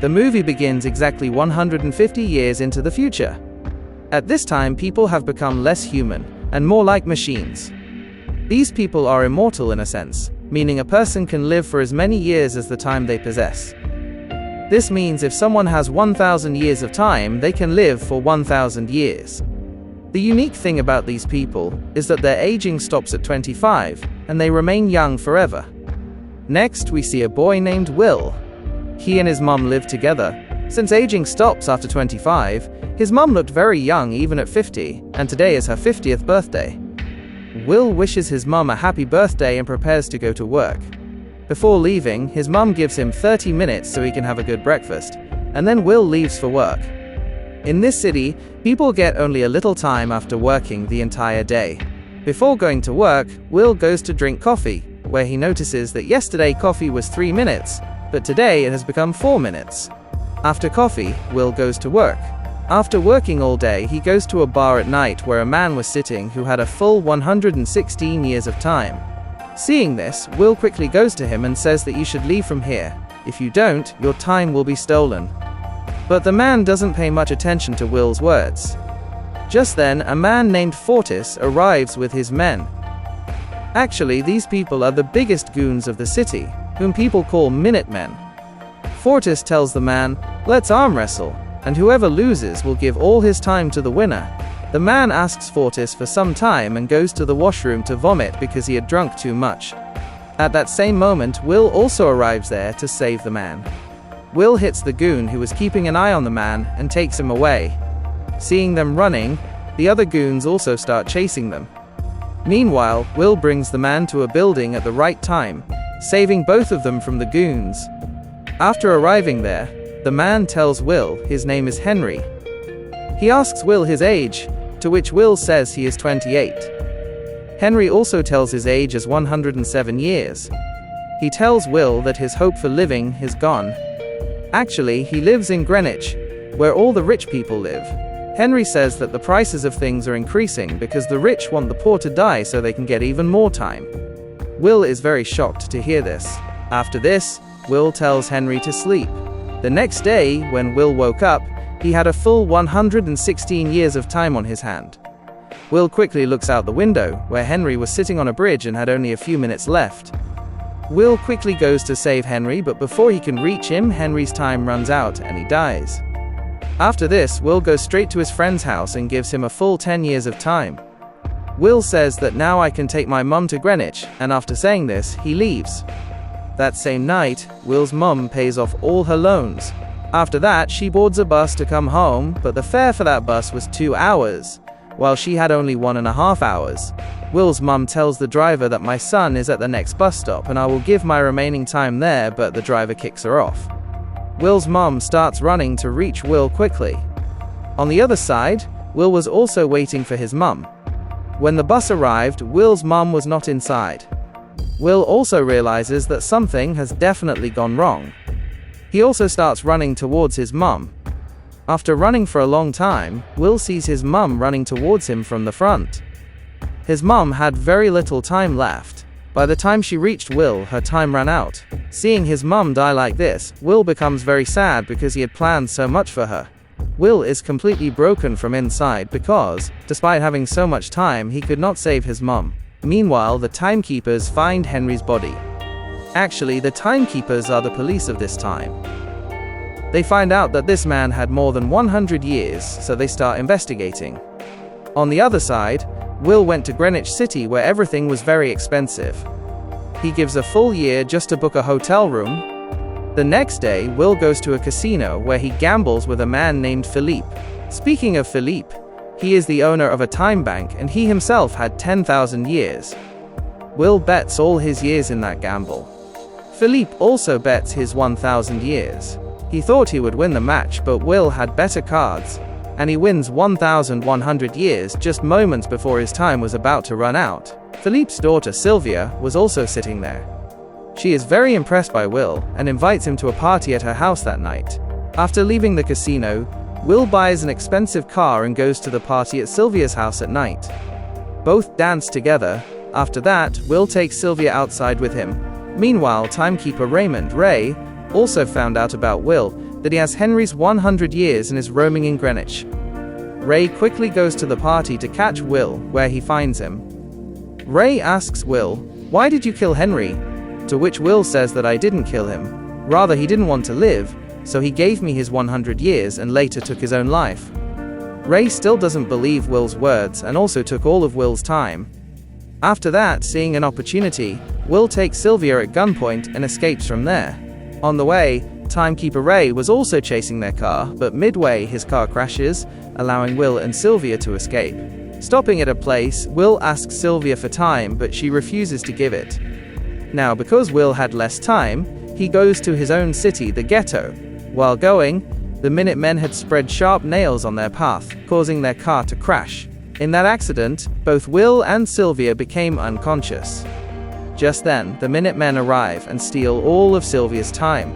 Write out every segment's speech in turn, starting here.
The movie begins exactly 150 years into the future. At this time, people have become less human and more like machines. These people are immortal in a sense, meaning a person can live for as many years as the time they possess. This means if someone has 1,000 years of time, they can live for 1,000 years. The unique thing about these people is that their aging stops at 25, and they remain young forever. Next, we see a boy named Will. He and his mum live together. Since aging stops after 25, his mum looked very young even at 50, and today is her 50th birthday. Will wishes his mum a happy birthday and prepares to go to work. Before leaving, his mum gives him 30 minutes so he can have a good breakfast, and then Will leaves for work. In this city, people get only a little time after working the entire day. Before going to work, Will goes to drink coffee, where he notices that yesterday coffee was 3 minutes, but today it has become 4 minutes. After coffee, Will goes to work. After working all day, he goes to a bar at night where a man was sitting who had a full 116 years of time. Seeing this, Will quickly goes to him and says that you should leave from here. If you don't, your time will be stolen. But the man doesn't pay much attention to Will's words. Just then, a man named Fortis arrives with his men. Actually, these people are the biggest goons of the city, whom people call Minutemen. Fortis tells the man, "Let's arm wrestle, and whoever loses will give all his time to the winner." The man asks Fortis for some time and goes to the washroom to vomit because he had drunk too much. At that same moment, Will also arrives there to save the man. Will hits the goon who was keeping an eye on the man and takes him away. Seeing them running, the other goons also start chasing them. Meanwhile, Will brings the man to a building at the right time, saving both of them from the goons. After arriving there, the man tells Will his name is Henry. He asks Will his age, to which Will says he is 28. Henry also tells his age as 107 years. He tells Will that his hope for living is gone. Actually, he lives in Greenwich, where all the rich people live. Henry says that the prices of things are increasing because the rich want the poor to die so they can get even more time. Will is very shocked to hear this. After this, Will tells Henry to sleep. The next day, when Will woke up, he had a full 116 years of time on his hand. Will quickly looks out the window, where Henry was sitting on a bridge and had only a few minutes left. Will quickly goes to save Henry, but before he can reach him, Henry's time runs out and he dies. After this, Will goes straight to his friend's house and gives him a full 10 years of time. Will says that now I can take my mum to Greenwich, and after saying this, he leaves. That same night, Will's mum pays off all her loans. After that, she boards a bus to come home, but the fare for that bus was 2 hours, while she had only 1.5 hours. Will's mum tells the driver that my son is at the next bus stop and I will give my remaining time there, but the driver kicks her off. Will's mum starts running to reach Will quickly. On the other side, Will was also waiting for his mum. When the bus arrived, Will's mum was not inside. Will also realizes that something has definitely gone wrong. He also starts running towards his mum. After running for a long time, Will sees his mum running towards him from the front. His mum had very little time left. By the time she reached Will, her time ran out. Seeing his mum die like this, Will becomes very sad because he had planned so much for her. Will is completely broken from inside because, despite having so much time, he could not save his mum. Meanwhile, the timekeepers find Henry's body. Actually, the timekeepers are the police of this time. They find out that this man had more than 100 years, so they start investigating. On the other side, Will went to Greenwich City where everything was very expensive. He gives a full year just to book a hotel room. The next day, Will goes to a casino where he gambles with a man named Philippe. Speaking of Philippe, he is the owner of a time bank and he himself had 10,000 years. Will bets all his years in that gamble. Philippe also bets his 1,000 years. He thought he would win the match, but Will had better cards, and he wins 1,100 years just moments before his time was about to run out. Philippe's daughter Sylvia was also sitting there. She is very impressed by Will and invites him to a party at her house that night. After leaving the casino, Will buys an expensive car and goes to the party at Sylvia's house at night. Both dance together. After that, Will takes Sylvia outside with him. Meanwhile, timekeeper Raymond Ray also found out about Will, that he has Henry's 100 years and is roaming in Greenwich. Ray quickly goes to the party to catch Will, where he finds him. Ray asks Will, "Why did you kill Henry?" To which Will says that I didn't kill him. Rather, he didn't want to live, so he gave me his 100 years and later took his own life. Ray still doesn't believe Will's words and also took all of Will's time. After that, seeing an opportunity, Will takes Sylvia at gunpoint and escapes from there. On the way, timekeeper Ray was also chasing their car, but midway his car crashes, allowing Will and Sylvia to escape. Stopping at a place, Will asks Sylvia for time, but she refuses to give it. Now, because Will had less time, he goes to his own city, the ghetto. While going, the Minutemen had spread sharp nails on their path, causing their car to crash. In that accident, both Will and Sylvia became unconscious. Just then, the Minutemen arrive and steal all of Sylvia's time.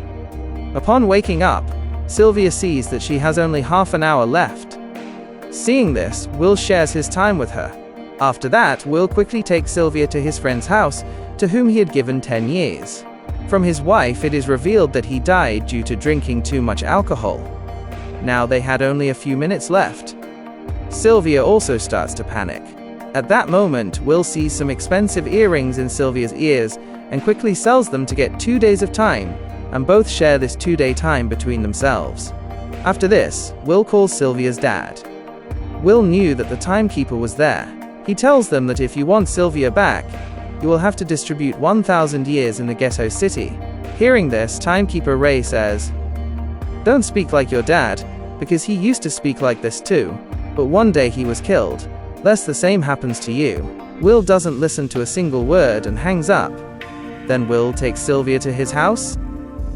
Upon waking up, Sylvia sees that she has only half an hour left. Seeing this, Will shares his time with her. After that, Will quickly takes Sylvia to his friend's house, to whom he had given 10 years. From his wife, it is revealed that he died due to drinking too much alcohol. Now they had only a few minutes left. Sylvia also starts to panic. At that moment, Will sees some expensive earrings in Sylvia's ears and quickly sells them to get 2 days of time, and both share this 2-day time between themselves. After this, Will calls Sylvia's dad. Will knew that the timekeeper was there. He tells them that if you want Sylvia back, you will have to distribute 1,000 years in the ghetto city. Hearing this, timekeeper Ray says, "Don't speak like your dad, because he used to speak like this too, but one day he was killed. Lest the same happens to you." Will doesn't listen to a single word and hangs up. Then Will takes Sylvia to his house.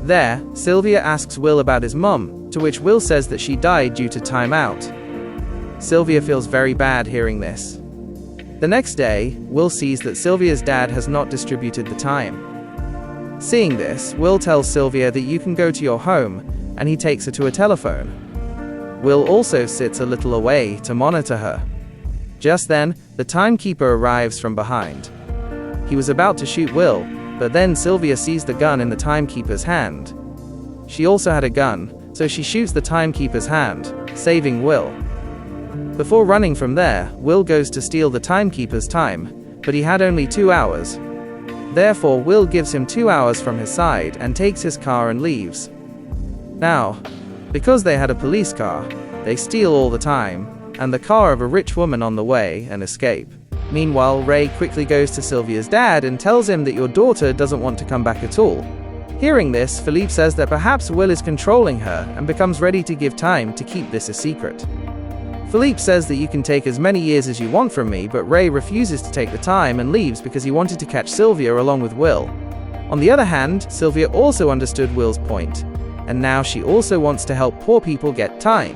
There, Sylvia asks Will about his mum, to which Will says that she died due to time out. Sylvia feels very bad hearing this. The next day, Will sees that Sylvia's dad has not distributed the time. Seeing this, Will tells Sylvia that you can go to your home, and he takes her to a telephone. Will also sits a little away to monitor her. Just then, the timekeeper arrives from behind. He was about to shoot Will, but then Sylvia sees the gun in the timekeeper's hand. She also had a gun, so she shoots the timekeeper's hand, saving Will. Before running from there, Will goes to steal the timekeeper's time, but he had only 2 hours. Therefore, Will gives him 2 hours from his side and takes his car and leaves. Now, because they had a police car, they steal all the time, and the car of a rich woman on the way, and escape. Meanwhile, Ray quickly goes to Sylvia's dad and tells him that your daughter doesn't want to come back at all. Hearing this, Philippe says that perhaps Will is controlling her and becomes ready to give time to keep this a secret. Philippe says that you can take as many years as you want from me, but Ray refuses to take the time and leaves because he wanted to catch Sylvia along with Will. On the other hand, Sylvia also understood Will's point, and now she also wants to help poor people get time.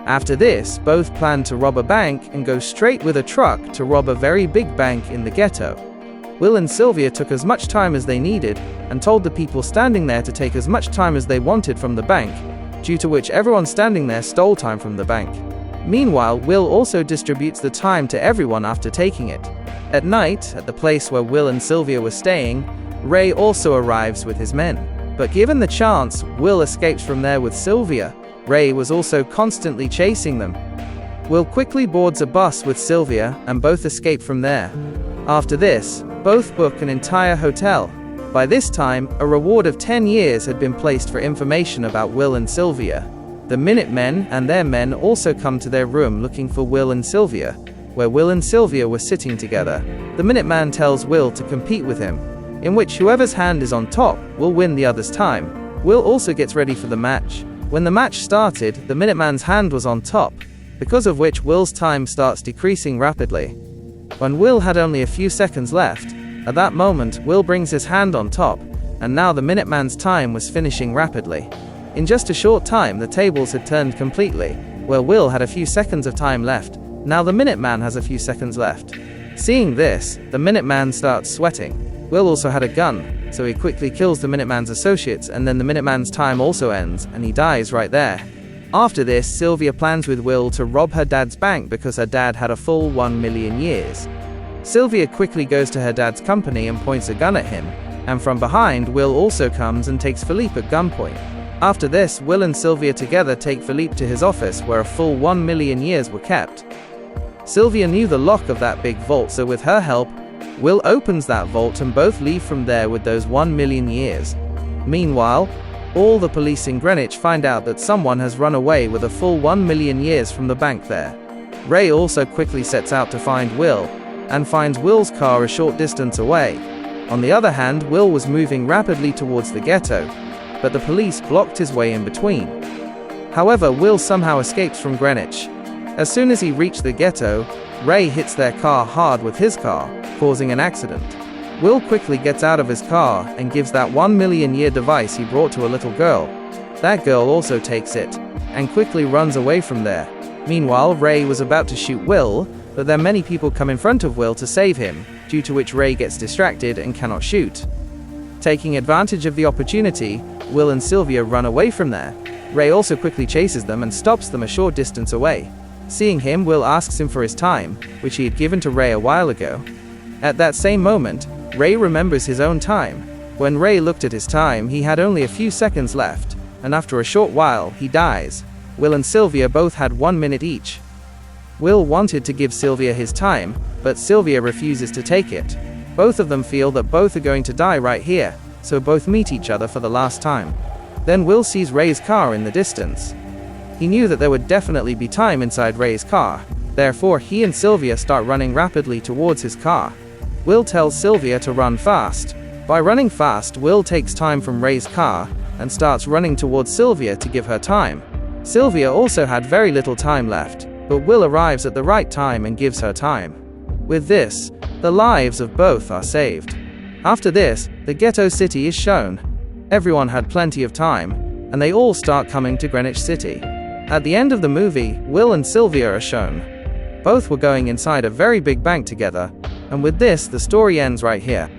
After this, both plan to rob a bank and go straight with a truck to rob a very big bank in the ghetto. Will and Sylvia took as much time as they needed and told the people standing there to take as much time as they wanted from the bank, due to which everyone standing there stole time from the bank. Meanwhile, Will also distributes the time to everyone after taking it. At night, at the place where Will and Sylvia were staying, Ray also arrives with his men. But given the chance, Will escapes from there with Sylvia. Ray was also constantly chasing them. Will quickly boards a bus with Sylvia, and both escape from there. After this, both book an entire hotel. By this time, a reward of 10 years had been placed for information about Will and Sylvia. The Minutemen and their men also come to their room looking for Will and Sylvia, where Will and Sylvia were sitting together. The Minuteman tells Will to compete with him, in which whoever's hand is on top will win the other's time. Will also gets ready for the match. When the match started, the Minuteman's hand was on top, because of which Will's time starts decreasing rapidly. When Will had only a few seconds left, at that moment Will brings his hand on top, and now the Minuteman's time was finishing rapidly. In just a short time, the tables had turned completely. Where Will had a few seconds of time left, now the Minuteman has a few seconds left. Seeing this, the Minuteman starts sweating. Will also had a gun, so he quickly kills the Minuteman's associates, and then the Minuteman's time also ends, and he dies right there. After this, Sylvia plans with Will to rob her dad's bank because her dad had a full 1 million years. Sylvia quickly goes to her dad's company and points a gun at him, and from behind, Will also comes and takes Philippe at gunpoint. After this, Will and Sylvia together take Philippe to his office where a full 1 million years were kept. Sylvia knew the lock of that big vault, so with her help, Will opens that vault and both leave from there with those 1 million years. Meanwhile, all the police in Greenwich find out that someone has run away with a full 1 million years from the bank there. Ray also quickly sets out to find Will, and finds Will's car a short distance away. On the other hand, Will was moving rapidly towards the ghetto, but the police blocked his way in between. However, Will somehow escapes from Greenwich. As soon as he reached the ghetto, Ray hits their car hard with his car, causing an accident. Will quickly gets out of his car and gives that 1 million year device he brought to a little girl. That girl also takes it, and quickly runs away from there. Meanwhile, Ray was about to shoot Will, but then many people come in front of Will to save him, due to which Ray gets distracted and cannot shoot. Taking advantage of the opportunity, Will and Sylvia run away from there. Ray also quickly chases them and stops them a short distance away. Seeing him, Will asks him for his time, which he had given to Ray a while ago. At that same moment, Ray remembers his own time. When Ray looked at his time, he had only a few seconds left, and after a short while, he dies. Will and Sylvia both had 1 minute each. Will wanted to give Sylvia his time, but Sylvia refuses to take it. Both of them feel that both are going to die right here, so both meet each other for the last time. Then Will sees Ray's car in the distance. He knew that there would definitely be time inside Ray's car, therefore he and Sylvia start running rapidly towards his car. Will tells Sylvia to run fast. By running fast, Will takes time from Ray's car, and starts running towards Sylvia to give her time. Sylvia also had very little time left, but Will arrives at the right time and gives her time. With this, the lives of both are saved. After this, the ghetto city is shown. Everyone had plenty of time, and they all start coming to Greenwich City. At the end of the movie, Will and Sylvia are shown. Both were going inside a very big bank together, and with this, the story ends right here.